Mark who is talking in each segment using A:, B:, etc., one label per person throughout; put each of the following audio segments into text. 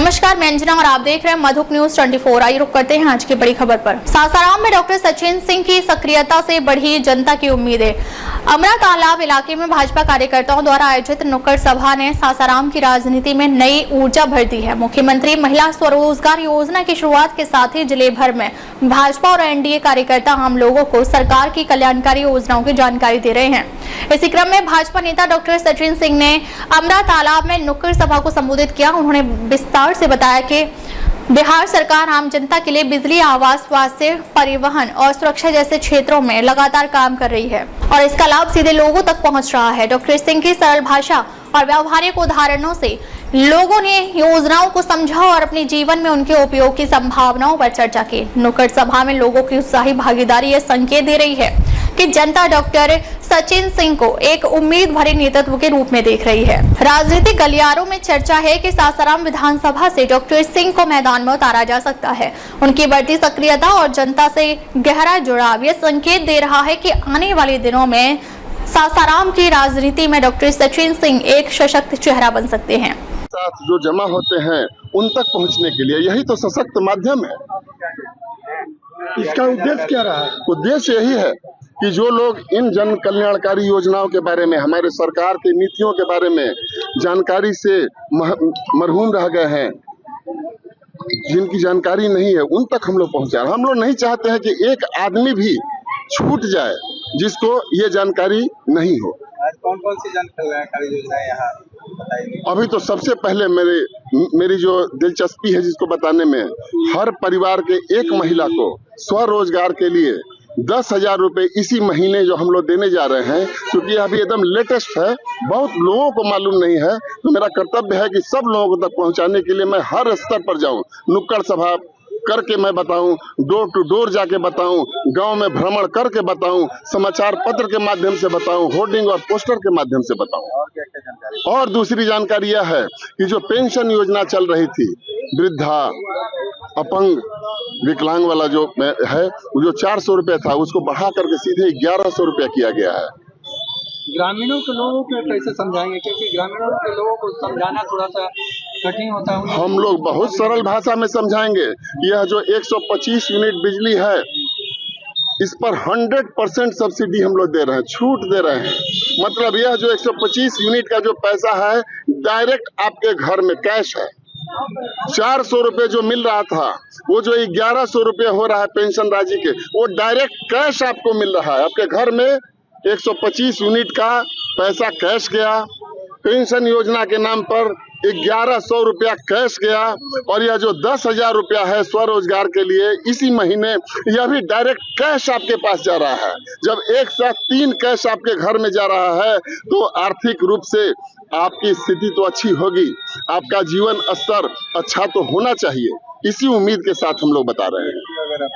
A: नमस्कार, मैं अंजना और आप देख रहे हैं मधुक न्यूज 24। आइए रुक करते हैं आज की बड़ी खबर पर। सासाराम में डॉक्टर सचिन सिंह की सक्रियता से बढ़ी जनता की उम्मीदें। अमरा तालाब इलाके में भाजपा कार्यकर्ताओं द्वारा आयोजित नुक्कड़ सभा ने सासाराम की राजनीति में नई ऊर्जा भर दी है। मुख्यमंत्री महिला स्वरोजगार योजना की शुरुआत के साथ ही जिले भर में भाजपा और एनडीए कार्यकर्ता आम लोगों को सरकार की कल्याणकारी योजनाओं की जानकारी दे रहे हैं। इसी क्रम में भाजपा नेता डॉक्टर सचिन सिंह ने अमरा तालाब में नुक्कड़ सभा को संबोधित किया। उन्होंने विस्तार से बताया कि बिहार सरकार आम जनता के लिए बिजली, आवास, स्वास्थ्य, परिवहन और सुरक्षा जैसे क्षेत्रों में लगातार काम कर रही है और इसका लाभ सीधे लोगों तक पहुंच रहा है। डॉक्टर सिंह की सरल भाषा और व्यावहारिक उदाहरणों से लोगों ने योजनाओं को समझा और अपने जीवन में उनके उपयोग की संभावनाओं पर चर्चा की। नुक्कड़ सभा में लोगों की उत्साही भागीदारी यह संकेत दे रही है कि जनता डॉक्टर सचिन सिंह को एक उम्मीद भरे नेतृत्व के रूप में देख रही है। राजनीतिक गलियारों में चर्चा है कि सासाराम विधानसभा से डॉक्टर सिंह को मैदान में उतारा जा सकता है। उनकी बढ़ती सक्रियता और जनता से गहरा जुड़ाव यह संकेत दे रहा है कि आने वाले दिनों में सासाराम की राजनीति में डॉक्टर सचिन सिंह एक सशक्त चेहरा बन सकते हैं।
B: साथ जो जमा होते हैं उन तक पहुंचने के लिए यही तो सशक्त माध्यम है।
C: इसका उद्देश्य क्या रहा है?
B: उद्देश्य यही है कि जो लोग इन जन कल्याणकारी योजनाओं के बारे में, हमारे सरकार की नीतियों के बारे में जानकारी से मरहूम रह गए हैं, जिनकी जानकारी नहीं है, उन तक हम लोग पहुंचाए। हम लोग नहीं चाहते हैं कि एक आदमी भी छूट जाए जिसको ये जानकारी नहीं हो।
C: आज कौन कौन सी जन कल्याणकारी योजनाएं यहाँ बताइए?
B: अभी तो सबसे पहले मेरी जो दिलचस्पी है जिसको बताने में, हर परिवार के एक महिला को स्वरोजगार के लिए 10,000 रुपए इसी महीने जो हम लोग देने जा रहे हैं, क्योंकि अभी एकदम लेटेस्ट है, बहुत लोगों को मालूम नहीं है, तो मेरा कर्तव्य है कि सब लोगों तक पहुंचाने के लिए मैं हर स्तर पर जाऊं, नुक्कड़ सभा करके मैं बताऊं, डोर टू डोर जाके बताऊं, गांव में भ्रमण करके बताऊं, समाचार पत्र के माध्यम से बताऊं, होर्डिंग और पोस्टर के माध्यम से बताऊं।
C: और क्या क्या जानकारी?
B: और दूसरी जानकारी यह है कि जो पेंशन योजना चल रही थी, वृद्धा, अपंग, विकलांग वाला जो है, जो 400 रुपये था, उसको बढ़ा करके सीधे 1100 रुपया किया गया है।
C: ग्रामीणों के लोगों को कैसे समझाएंगे, क्योंकि ग्रामीणों के लोगों को समझाना थोड़ा सा कठिन होता है।
B: हम लोग बहुत सरल भाषा में समझाएंगे। यह जो 125 यूनिट बिजली है, इस पर 100% सब्सिडी हम लोग दे रहे हैं, छूट दे रहे हैं। मतलब यह जो 125 यूनिट का जो पैसा है, डायरेक्ट आपके घर में कैश है। 400 रुपये जो मिल रहा था, वो जो 1100 रुपये हो रहा है पेंशन राशि के, वो डायरेक्ट कैश आपको मिल रहा है। आपके घर में 125 यूनिट का पैसा कैश गया, पेंशन योजना के नाम पर 1100 रुपया कैश गया, और यह जो 10,000 रुपया है स्वरोजगार के लिए इसी महीने, यह भी डायरेक्ट कैश आपके पास जा रहा है। जब एक साथ 3 कैश आपके घर में जा रहा है, तो आर्थिक रूप से आपकी स्थिति तो अच्छी होगी, आपका जीवन स्तर अच्छा तो होना चाहिए। इसी उम्मीद के साथ हम लोग बता रहे हैं।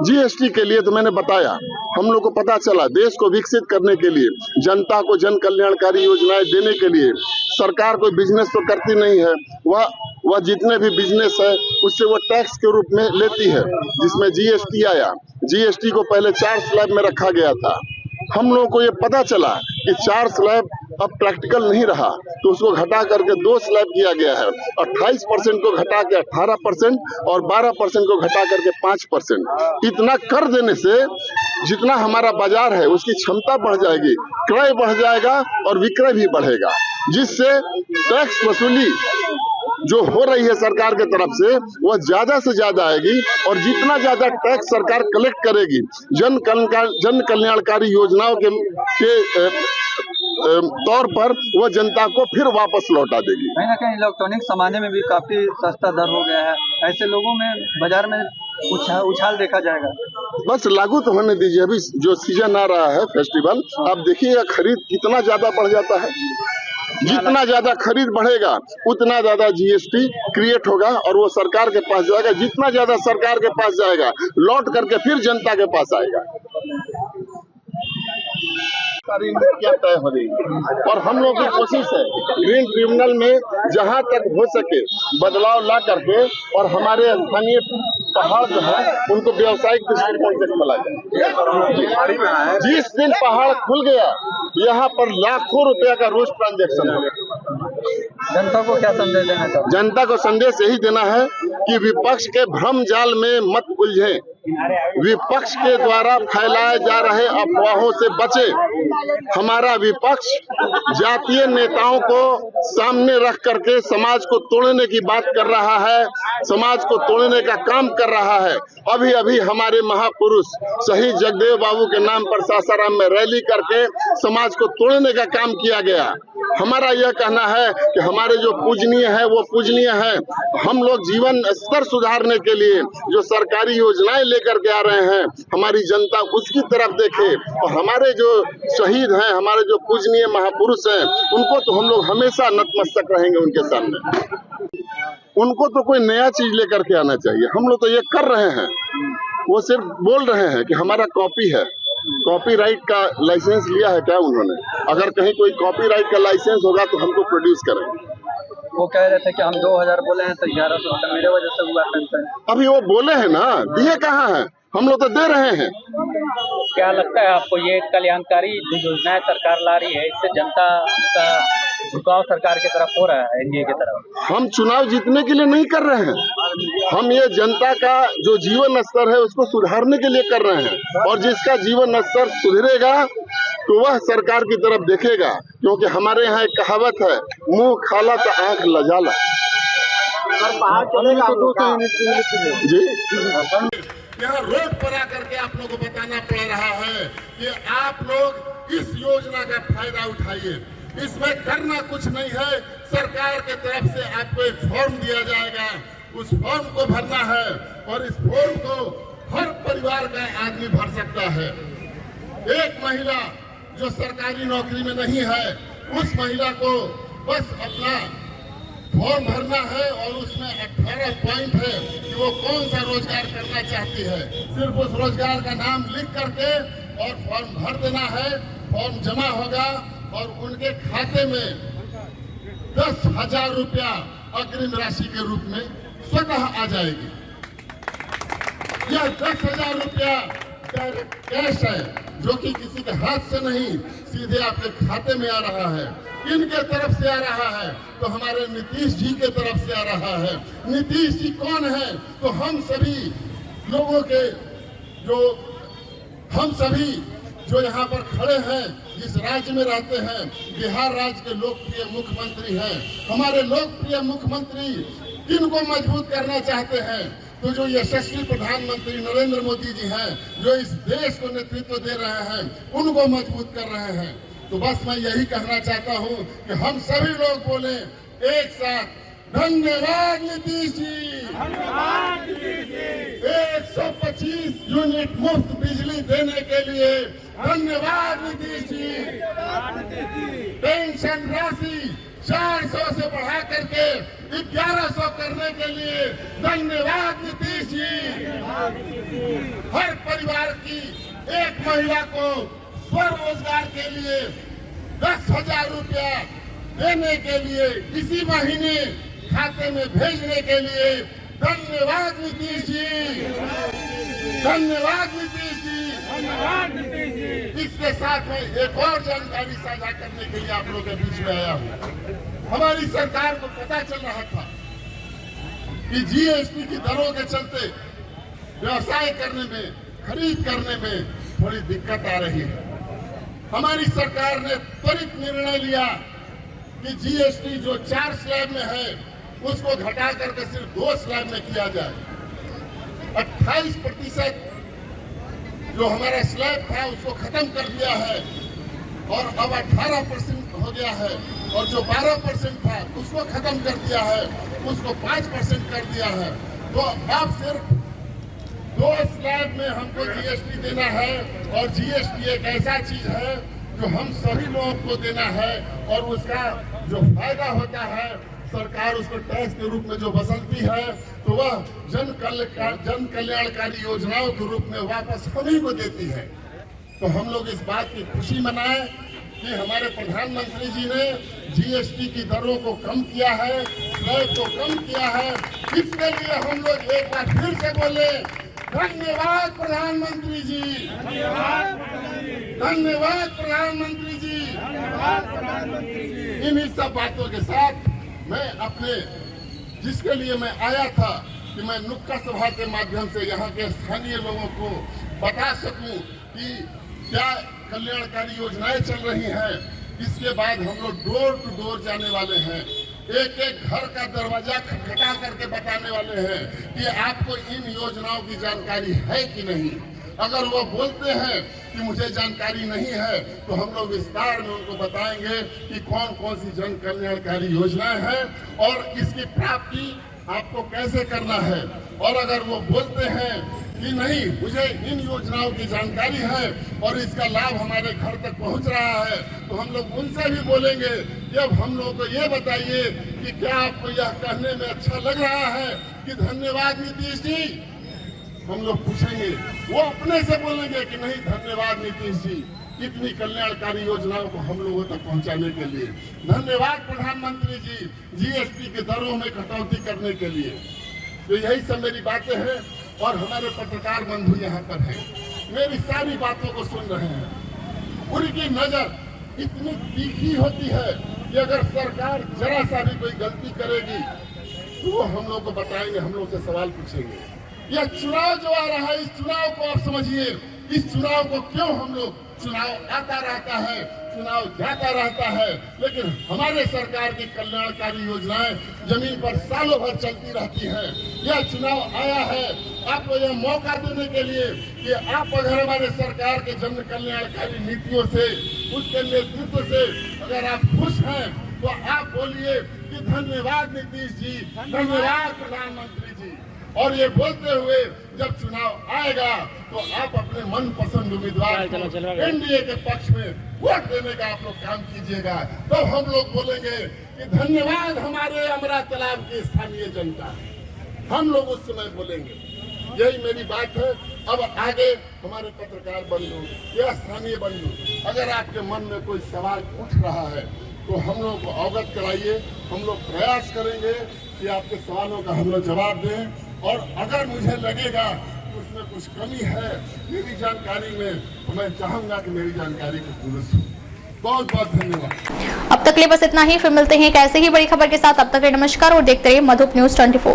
B: जीएसटी के लिए तो मैंने बताया, हम लोग को पता चला देश को विकसित करने के लिए, जनता को जन कल्याणकारी योजनाएं देने के लिए सरकार कोई बिजनेस तो करती नहीं है, वह जितने भी बिजनेस है उससे वो टैक्स के रूप में लेती है, जिसमें जीएसटी आया। जीएसटी को पहले 4 स्लैब में रखा गया था। हम लोगों को ये पता चला कि 4 स्लैब अब प्रैक्टिकल नहीं रहा, तो उसको घटा करके 2 स्लैब किया गया है। 28% को घटा के 18% और 12% को घटा करके 5%। इतना कर देने से जितना हमारा बाजार है उसकी क्षमता बढ़ जाएगी, क्रय बढ़ जाएगा और विक्रय भी बढ़ेगा, जिससे टैक्स वसूली जो हो रही है सरकार के तरफ से वह ज्यादा से ज्यादा आएगी, और जितना ज्यादा टैक्स सरकार कलेक्ट करेगी जन कल्याणकारी योजनाओं के तौर पर, वह जनता को फिर वापस लौटा देगी।
C: कहीं ना कहीं इलेक्ट्रॉनिक सामाने में भी काफी सस्ता दर हो गया है, ऐसे लोगों में बाजार में उछाल देखा जाएगा।
B: बस लागू तो होने दीजिए, अभी जो सीजन आ रहा है फेस्टिवल, आप देखिएगा खरीद कितना ज्यादा बढ़ जाता है। जितना ज्यादा खरीद बढ़ेगा उतना ज्यादा जीएसटी क्रिएट होगा और वो सरकार के पास जाएगा। जितना ज्यादा सरकार के पास जाएगा, लौट करके फिर जनता के पास आएगा। क्या तय हो रही है, और हम लोग की कोशिश है ग्रीन ट्रिब्यूनल में जहां तक हो सके बदलाव ला करके, और हमारे स्थानीय पहाड़ जो है उनको व्यवसायिक दृष्टिकोण से खोला जाए। जिस दिन पहाड़ खुल गया, यहाँ पर लाखों रुपया का रोज ट्रांजैक्शन हो,
C: जनता को क्या संदेश देना चाहते हैं?
B: जनता को संदेश यही देना है कि विपक्ष के भ्रम जाल में मत उलझे, विपक्ष के द्वारा फैलाए जा रहे अफवाहों से बचे। हमारा विपक्ष जातीय नेताओं को सामने रख करके समाज को तोड़ने की बात कर रहा है, समाज को तोड़ने का काम कर रहा है। अभी अभी हमारे महापुरुष शहीद जगदेव बाबू के नाम पर सासाराम में रैली करके समाज को तोड़ने का काम किया गया। हमारा यह कहना है कि हमारे जो पूजनीय है वो पूजनीय है। हम लोग जीवन स्तर सुधारने के लिए जो सरकारी योजनाएं लेकर के आ रहे हैं, हमारी जनता उसकी तरफ देखे और हमारे जो शहीद हैं, हमारे जो पूजनीय महापुरुष हैं, उनको तो हम लोग हमेशा नतमस्तक रहेंगे उनके सामने। उनको तो कोई नया चीज लेकर के आना चाहिए। हम लोग तो ये कर रहे हैं, वो सिर्फ बोल रहे हैं कि हमारा कॉपी है। कॉपीराइट का लाइसेंस लिया है क्या उन्होंने? अगर कहीं कोई कॉपीराइट का लाइसेंस होगा तो हमको प्रोड्यूस करें।
C: वो कह रहे थे कि हम 2000 बोले हैं तो 1100 रुपये मेरे वजह से हुआ पेंशन।
B: अभी वो बोले हैं ना, दिए कहाँ हैं? हम लोग तो दे रहे हैं।
C: क्या लगता है आपको ये कल्याणकारी योजनाएं सरकार ला रही है, इससे जनता का झुकाव सरकार की तरफ हो रहा है, एनडीए की तरफ?
B: हम चुनाव जीतने के लिए नहीं कर रहे हैं, हम ये जनता का जो जीवन स्तर है उसको सुधारने के लिए कर रहे हैं। और जिसका जीवन स्तर सुधरेगा तो वह सरकार की तरफ देखेगा, क्योंकि हमारे यहाँ एक कहावत है, मुंह खाला तो आंख लजाला। जी, यहाँ रोड पर आकर के आप लोगों को बताना पड़ रहा है कि आप लोग इस योजना का फायदा उठाइए। इसमें करना कुछ नहीं है, सरकार के तरफ से आपको एक फॉर्म दिया जाएगा, उस फॉर्म को भरना है और इस फॉर्म को हर परिवार का आदमी भर सकता है। एक महिला जो सरकारी नौकरी में नहीं है, उस महिला को बस अपना फॉर्म भरना है और उसमें 18 पॉइंट है कि वो कौन सा रोजगार करना चाहती है। सिर्फ उस रोजगार का नाम लिख करके और फॉर्म भर देना है। फॉर्म जमा होगा और उनके खाते में 10,000 रुपया अग्रिम राशि के रूप में स्वतः आ जाएगी। यह 10,000 रुपया डायरेक्ट कैश है, जो कि किसी के हाथ से नहीं, सीधे आपके खाते में आ रहा है। किनके तरफ से आ रहा है? तो हमारे नीतीश जी के तरफ से आ रहा है। नीतीश जी कौन है? तो हम सभी लोगों के हम सभी जो यहाँ पर खड़े हैं, जिस राज्य में रहते हैं, बिहार राज्य के लोकप्रिय मुख्यमंत्री हैं। हमारे लोकप्रिय मुख्यमंत्री किनको मजबूत करना चाहते हैं? तो जो यशस्वी प्रधानमंत्री नरेंद्र मोदी जी हैं, जो इस देश को नेतृत्व दे रहे हैं, उनको मजबूत कर रहे हैं। तो बस मैं यही कहना चाहता हूं कि हम सभी लोग बोले एक साथ, धन्यवाद नीतीश जी। 125 यूनिट मुफ्त बिजली देने के लिए धन्यवाद नीतीश जी। पेंशन राशि 400 से बढ़ा करके 1100 करने के लिए धन्यवाद नीतीश जी। हर परिवार की एक महिला को स्वरोजगार के लिए 10,000 रुपया देने के लिए, इसी महीने खाते में भेजने के लिए धन्यवाद नीतीश जी। धन्यवाद नीतीश जी। धन्यवाद नीतीश जी। इसके साथ में एक और जानकारी साझा करने के लिए आप लोगों के बीच में आया हूँ। हमारी सरकार को पता चल रहा था कि जीएसटी की दरों के चलते व्यवसाय करने में, खरीद करने में थोड़ी दिक्कत आ रही है। हमारी सरकार ने त्वरित निर्णय लिया कि जीएसटी जो 4 स्लैब में है उसको घटा करके सिर्फ 2 स्लैब में किया जाए। 28% जो हमारा स्लैब था उसको खत्म कर दिया है और अब 18% हो गया है, और जो 12% था उसको खत्म कर दिया है, उसको 5% कर दिया है। तो अब सिर्फ 2 स्लैब में हमको जीएसटी देना है, और जीएसटी एक ऐसा चीज है जो हम सभी लोगों को देना है, और उसका जो फायदा होता है सरकार उसको टैक्स के रूप में जो वसूलती है, तो वह जन कल्याणकारी योजनाओं के रूप में वापस हम ही को देती है। तो हम लोग इस बात की खुशी मनाएं कि हमारे प्रधानमंत्री जी ने जीएसटी की दरों को कम किया है, स्लैब को कम किया है। इसके लिए हम लोग एक बार फिर से बोले, धन्यवाद प्रधानमंत्री जी। धन्यवाद प्रधानमंत्री जी। इन्हीं सब बातों के साथ मैं अपने जिसके लिए मैं आया था कि मैं नुक्कड़ सभा के माध्यम से यहाँ के स्थानीय लोगों को बता सकूं कि क्या कल्याणकारी योजनाएं चल रही हैं। इसके बाद हम लोग डोर टू डोर जाने वाले हैं, एक एक घर का दरवाजा खटखटा करके बताने वाले हैं कि आपको इन योजनाओं की जानकारी है कि नहीं। अगर वो बोलते हैं कि मुझे जानकारी नहीं है तो हम लोग विस्तार में उनको बताएंगे कि कौन कौन सी जन कल्याणकारी योजनाएं हैं और इसकी प्राप्ति आपको कैसे करना है। और अगर वो बोलते हैं कि नहीं मुझे इन योजनाओं की जानकारी है और इसका लाभ हमारे घर तक पहुंच रहा है, तो हम लोग उनसे भी बोलेंगे कि अब हम लोग को ये बताइए कि क्या आपको यह कहने में अच्छा लग रहा है कि धन्यवाद नीतीश जी। हम लोग पूछेंगे, वो अपने से बोलेंगे कि नहीं धन्यवाद नीतीश जी इतनी कल्याणकारी योजनाओं को हम लोगों तक पहुंचाने के लिए, धन्यवाद प्रधानमंत्री जी जीएसटी के दरों में कटौती करने के लिए। तो यही सब मेरी बातें हैं और हमारे पत्रकार बंधु यहाँ पर हैं, मेरी सारी बातों को सुन रहे हैं। उनकी नजर इतनी तीखी होती है कि अगर सरकार जरा सा भी कोई गलती करेगी तो वो हम लोग को बताएंगे, हम लोग से सवाल पूछेंगे। यह चुनाव जो आ रहा है, इस चुनाव को आप समझिए, इस चुनाव को क्यों हम लोग, चुनाव आता रहता है, चुनाव जाता रहता है, लेकिन हमारे सरकार की कल्याणकारी योजनाएं जमीन पर सालों भर चलती रहती हैं। यह चुनाव आया है आपको यह मौका देने के लिए कि आप अगर हमारे सरकार के जन कल्याणकारी नीतियों से, उसके नेतृत्व से अगर आप खुश हैं तो आप बोलिए कि धन्यवाद नीतीश जी, धन्यवाद प्रधानमंत्री जी। और ये बोलते हुए जब चुनाव आएगा तो आप अपने मनपसंद उम्मीदवार को एनडीए के पक्ष में वोट देने का आप लोग काम कीजिएगा। तो हम लोग बोलेंगे कि धन्यवाद हमारे अमरा तालाब की स्थानीय जनता, हम लोग उस समय बोलेंगे। यही मेरी बात है। अब आगे हमारे पत्रकार बंधु या स्थानीय बंधु, अगर आपके मन में कोई सवाल उठ रहा है तो हम लोग को अवगत कराइए। हम लोग प्रयास करेंगे कि आपके सवालों का हम लोग जवाब दें, और अगर मुझे लगेगा कि उसमें कुछ कमी है मेरी जानकारी में तो मैं चाहूंगा कि मेरी जानकारी कुछ दुरुस्त हो। बहुत बहुत धन्यवाद।
A: अब तक के लिए बस इतना ही, फिर मिलते हैं एक ऐसे ही बड़ी खबर के साथ। अब तक के लिए नमस्कार और देखते रहिए मधुप न्यूज 24।